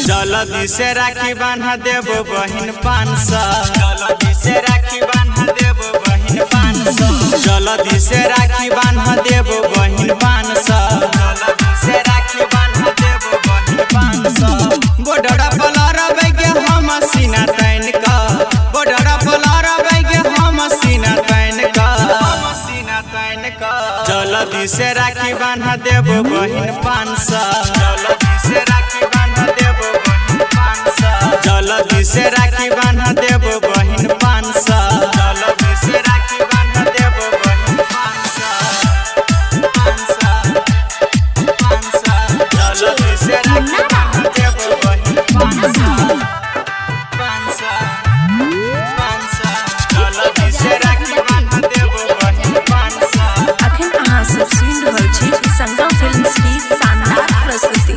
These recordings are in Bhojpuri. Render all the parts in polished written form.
जल्दी से राखी बांधा देबो बहिन 500। जल्दी से राखी बांधा देबो बहिन 500। जल्दी से राखी बांधा देबो बहिन 500। जल्दी से राखी बांधा देबो बहिन 500। बॉर्डर पर लड़बै के हम सीना तान का। बॉर्डर पर लड़बै के हम सीना तान का। जल्दी से राखी बांधा देबो बहिन 500। जल्दी से राखी बांधा देबो बहिन 500। जल्दी से राखी बांधा देबो बहिन 500। जल्दी से राखी बांधा देबो बहिन 500। 500 जल्दी से राखी बांधा देबो बहिन 500। 500 जल्दी से राखी बांधा देबो बहिन 500। अखन अहाँ सब सुनि रहल छी संगम फिल्म्स की शानदार प्रस्तुति।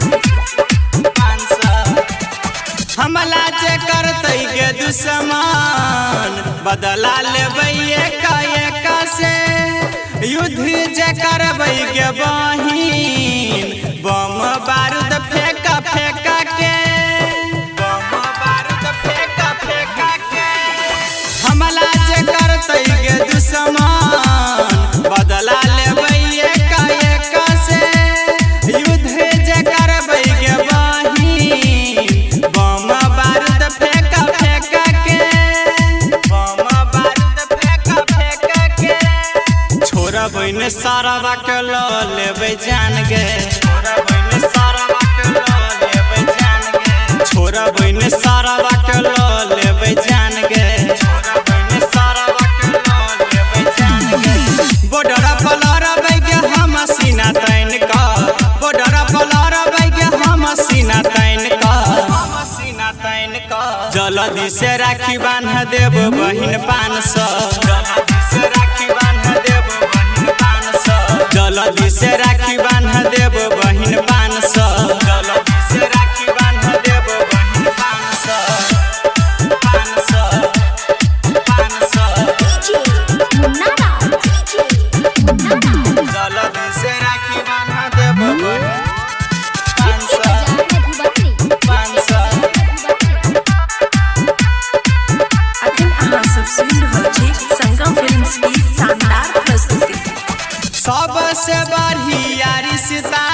हमला जे करतै के दुश्मन बदला लेबै एक से। युद्ध जे करबै के बहिन बम बारूद फेंका फेंका के। बम बारूद फेंका फेंका के। हमला जे करतै के दुश्मन बदला लेबै एक से। युद्ध जे करबै के बहिन बम बारूद फेंका फेंका के। बम बारूद फेंका फेंका के। छोड़बै ने सारा के ल लेबै जान गे। छोड़बै ने सारा के ल लेबै जान गे। छोड़बै ने सारा के ल लेबै जान गे। छोड़बै ने सारा के ल लेबै जान गे। बॉर्डर पर लड़बै के हम सीना तान का। बॉर्डर पर लड़बै के हम सीना तान का। जल्दी से राखी बांधा देबो बहिन 500। जल्दी से राखी बांधा देबो बहिन 500। जल्दी से राखी बांधा देबो बहिन 500। जल्दी से राखी बांधा देबो बहिन 500। 500 जल्दी से राखी बांधा देबो बहिन 500। सुनि रहल छी संगम फिल्म्स की शानदार प्रस्तुति। सबसे बढ़िया रिश्ता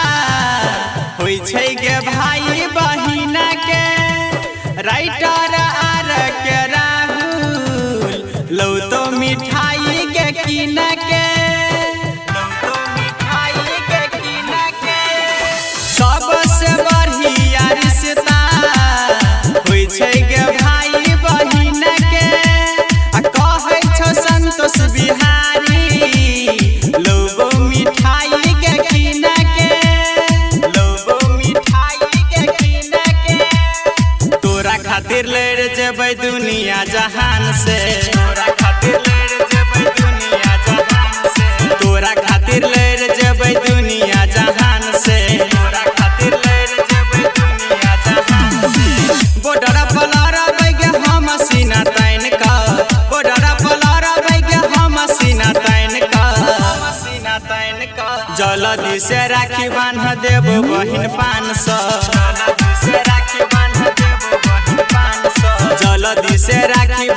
होइ छै गे भाई बहिन के। राइटर आर के राहुल लौ तो मिठाई के किन के। लौ तो मिठाई के किन के। सबसे बढ़िया रिश्ता होइ छै गे भाई बहिन के। संतोष बिहारी लोगो मिठाई के किन के। लोगो मिठाई के किन के। तोरा खातिर लड़ जेबै दुनिया जहान से। तोरा खातिर लड़ जेबै दुनिया जहान से। तोरा खातिर लड़ जेबै दुनिया जहान से। तोरा खातिर लड़ जेबै दुनिया जहान से। बॉर्डर पर लड़बै के हम सीना तान का। बॉर्डर पर लड़बै के हम सीना तान का। जल्दी से राखी बांधा देबो बहिन 500। जल्दी से राखी बांधा देबो बहिन 500। जल्दी से राखी